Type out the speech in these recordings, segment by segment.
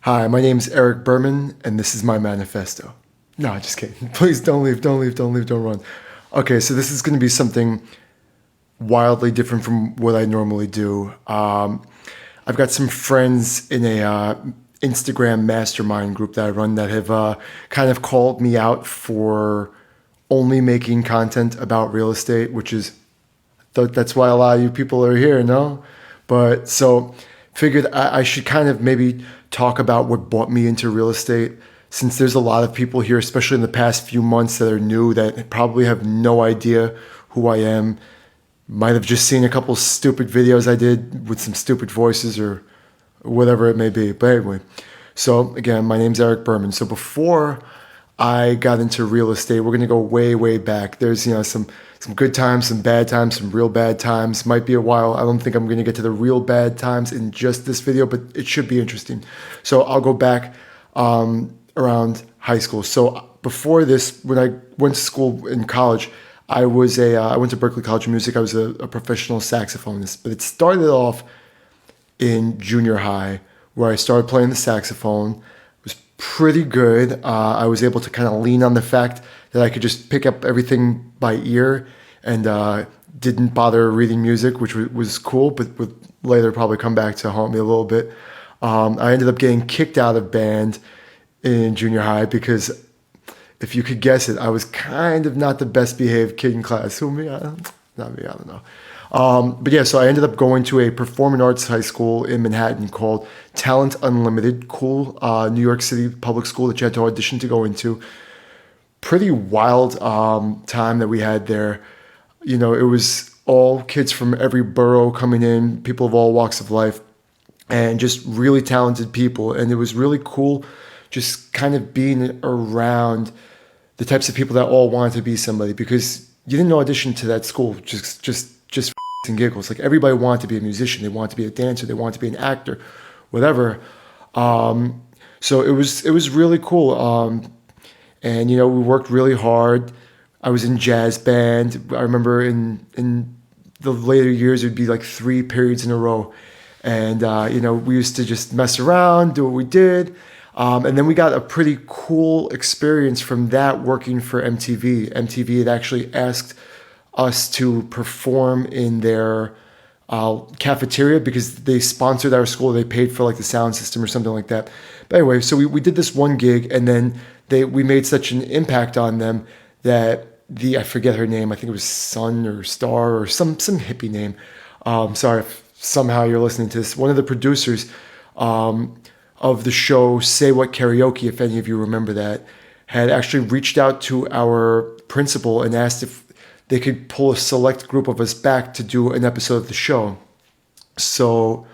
Hi, my name's Eric Berman, and this is my manifesto. No, just kidding. Please don't leave, don't leave, don't leave, don't run. Okay, so this is going to be something wildly different from what I normally do. I've got some friends in a Instagram mastermind group that I run that have kind of called me out for only making content about real estate, which is that's why a lot of you people are here, no? But so figured I should kind of maybe talk about what brought me into real estate, since there's a lot of people here, especially in the past few months, that are new that probably have no idea who I am. Might have just seen a couple stupid videos I did with some stupid voices or whatever it may be. But anyway, so again, my name's Eric Berman. So before I got into real estate, we're going to go way, way back. There's, some good times, some bad times, some real bad times. Might be a while. I don't think I'm going to get to the real bad times in just this video, but it should be interesting. So I'll go back around high school. So before this, when I went to school in college, I went to Berklee College of Music. I was a professional saxophonist, but it started off in junior high, where I started playing the saxophone. It was pretty good. I was able to kind of lean on the fact that I could just pick up everything by ear and didn't bother reading music, which was cool, but would later probably come back to haunt me a little bit. I ended up getting kicked out of band in junior high because, if you could guess it, I was kind of not the best behaved kid in class. Who, me? Not me, I don't know. But yeah, so I ended up going to a performing arts high school in Manhattan called Talent Unlimited. Cool New York City public school that you had to audition to go into. Pretty wild time that we had there. It was all kids from every borough coming in, people of all walks of life, and just really talented people. And it was really cool just kind of being around the types of people that all wanted to be somebody, because you didn't audition to that school just and giggles. Like, everybody wanted to be a musician, they wanted to be a dancer, they wanted to be an actor, whatever. So it was really cool. And we worked really hard. I was in jazz band. I remember in the later years, it'd be like 3 periods in a row. And we used to just mess around, do what we did. And then we got a pretty cool experience from that, working for MTV. MTV had actually asked us to perform in their cafeteria because they sponsored our school. They paid for like the sound system or something like that. But anyway, so we did this one gig, and then we made such an impact on them that I forget her name. I think it was Sun or Star or some hippie name. Sorry if somehow you're listening to this. One of the producers of the show Say What Karaoke, if any of you remember that, had actually reached out to our principal and asked if they could pull a select group of us back to do an episode of the show. So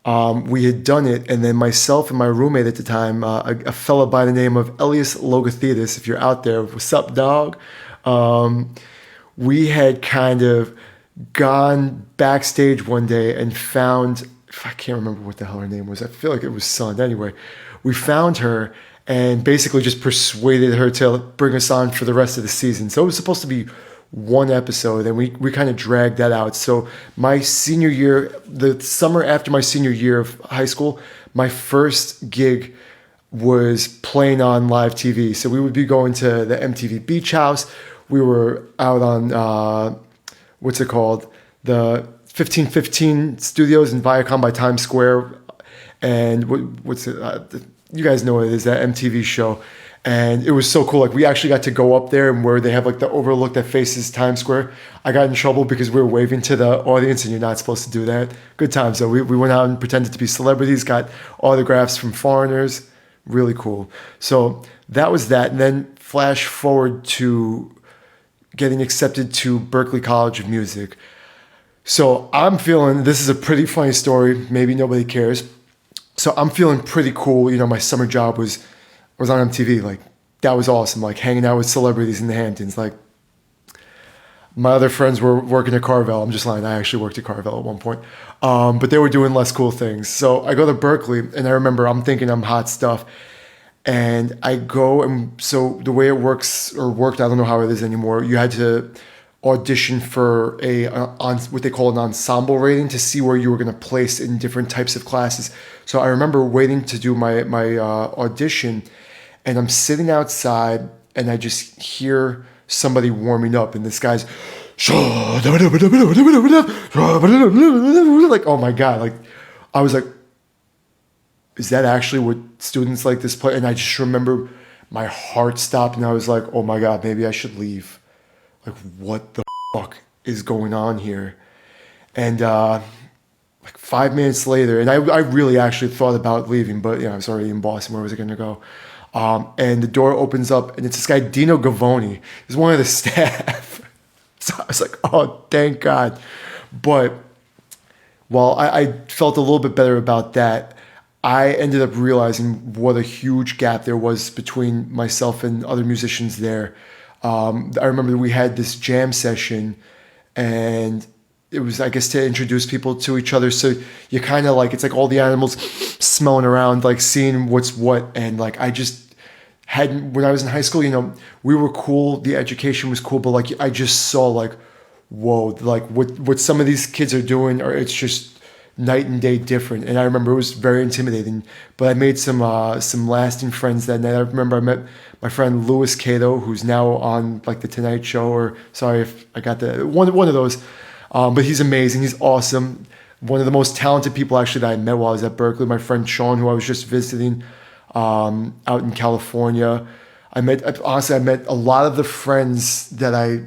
we had done it, and then myself and my roommate at the time, a fella by the name of Elias Logothetis, if you're out there, what's up, dog? We had kind of gone backstage one day and found, I can't remember what the hell her name was. I feel like it was Sun. Anyway, we found her and basically just persuaded her to bring us on for the rest of the season. So it was supposed to be one episode, and we kind of dragged that out. So my senior year, the summer after my senior year of high school, my first gig was playing on live TV. So we would be going to the MTV Beach House. We were out on, what's it called? The 1515 Studios in Viacom by Times Square. And what's it? You guys know what it is, that MTV show. And it was so cool. Like, we actually got to go up there, and where they have like the overlook that faces Times Square. I got in trouble because we were waving to the audience, and you're not supposed to do that. Good times. So we went out and pretended to be celebrities, got autographs from foreigners. Really cool. So that was that. And then flash forward to getting accepted to Berklee College of Music. So I'm feeling, this is a pretty funny story. Maybe nobody cares. So I'm feeling pretty cool. My summer job was on MTV. Like, that was awesome. Like, hanging out with celebrities in the Hamptons. Like, my other friends were working at Carvel. I'm just lying. I actually worked at Carvel at one point. But they were doing less cool things. So I go to Berklee, and I remember I'm thinking I'm hot stuff. And I go, and so the way it works, or worked, I don't know how it is anymore. You had to audition for what they call an ensemble rating to see where you were going to place in different types of classes. So I remember waiting to do my audition, and I'm sitting outside, and I just hear somebody warming up, and this guy's like, oh my God, like I was like, is that actually what students like this play? And I just remember my heart stopped, and I was like, oh my God, maybe I should leave. Like, what the fuck is going on here? And like 5 minutes later, and I really actually thought about leaving, but I was already in Boston. Where was I going to go? And the door opens up, and it's this guy, Dino Gavoni. He's one of the staff. So I was like, oh, thank God. But while I felt a little bit better about that, I ended up realizing what a huge gap there was between myself and other musicians there. I remember we had this jam session, and it was, I guess, to introduce people to each other. So you kind of like, it's like all the animals smelling around, like seeing what's what. And like, I just hadn't, when I was in high school, we were cool. The education was cool, but like, I just saw like, whoa, like what some of these kids are doing, or it's just night and day different. And I remember it was very intimidating, but I made some lasting friends that night. I remember I met my friend Louis Cato, who's now on like the Tonight Show, or sorry if I got the one of those. But he's amazing. He's awesome. One of the most talented people actually that I met while I was at Berkeley. My friend Sean, who I was just visiting out in California. I met a lot of the friends that I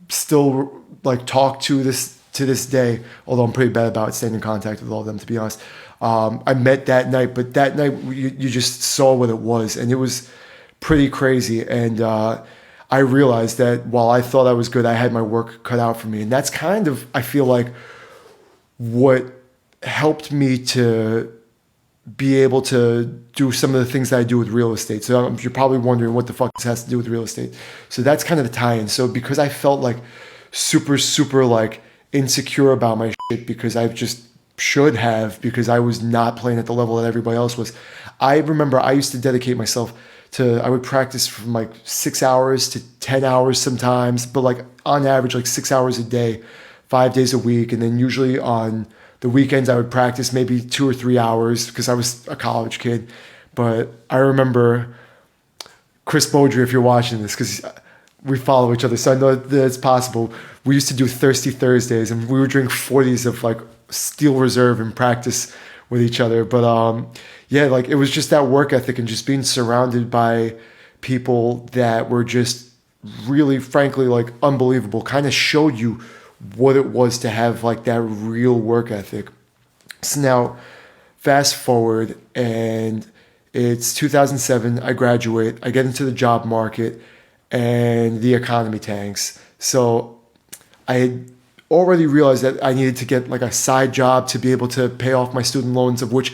still like talk to this day, although I'm pretty bad about staying in contact with all of them, to be honest. I met that night, but that night you just saw what it was, and it was pretty crazy. And I realized that while I thought I was good, I had my work cut out for me. And that's kind of, I feel like, what helped me to be able to do some of the things that I do with real estate. So you're probably wondering what the fuck this has to do with real estate. So that's kind of the tie-in. So because I felt like super, super like insecure about my shit, because I just should have, because I was not playing at the level that everybody else was. I remember I used to dedicate myself I would practice from like 6 hours to 10 hours sometimes, but like on average, like 6 hours a day, 5 days a week. And then usually on the weekends, I would practice maybe 2 or 3 hours because I was a college kid. But I remember Chris Beaudry, if you're watching this, because we follow each other, so I know that it's possible. We used to do Thirsty Thursdays, and we would drink 40s of like Steel Reserve and practice with each other. But yeah, like it was just that work ethic and just being surrounded by people that were just really, frankly, like unbelievable, kind of showed you what it was to have like that real work ethic. So now fast forward, and it's 2007, I graduate, I get into the job market, and the economy tanks. So I had already realized that I needed to get like a side job to be able to pay off my student loans, of which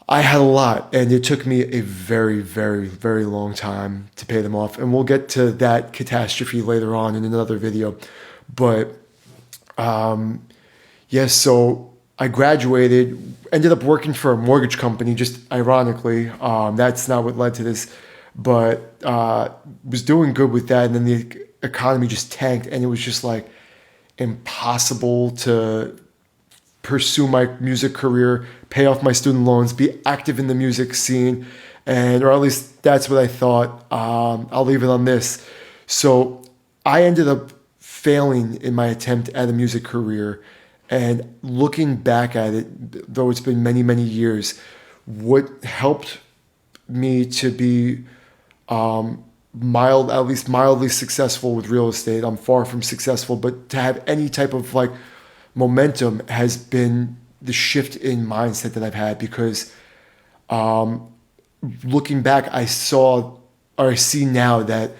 I had a lot, and it took me a very, very, very long time to pay them off. And we'll get to that catastrophe later on in another video. But yeah, so I graduated, ended up working for a mortgage company, just ironically. That's not what led to this, but was doing good with that. And then the economy just tanked, and it was just like impossible to pursue my music career, pay off my student loans, be active in the music scene, or at least that's what I thought. I'll leave it on this. So I ended up failing in my attempt at a music career, and looking back at it, though it's been many, many years, what helped me to be at least mildly successful with real estate. I'm far from successful, but to have any type of like momentum has been the shift in mindset that I've had, because looking back, I see now that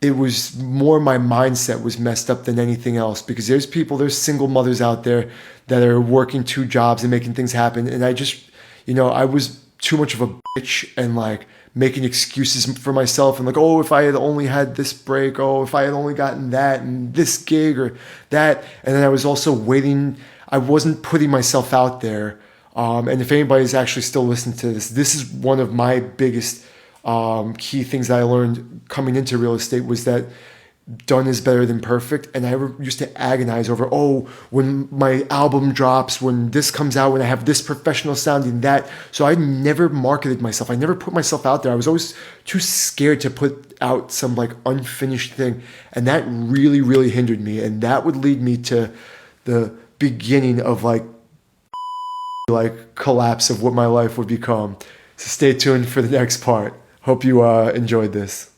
it was more my mindset was messed up than anything else, because there's single mothers out there that are working 2 jobs and making things happen. And I just, I was too much of a bitch and like making excuses for myself and like, oh, if I had only had this break, oh, if I had only gotten that and this gig or that. And then I was also waiting. I wasn't putting myself out there. And if anybody's actually still listening to this is one of my biggest key things that I learned coming into real estate, was that done is better than perfect. And I used to agonize over, oh, when my album drops, when this comes out, when I have this professional sounding that. So I never marketed myself. I never put myself out there. I was always too scared to put out some like unfinished thing. And that really, really hindered me. And that would lead me to the beginning of like collapse of what my life would become. So stay tuned for the next part. Hope you enjoyed this.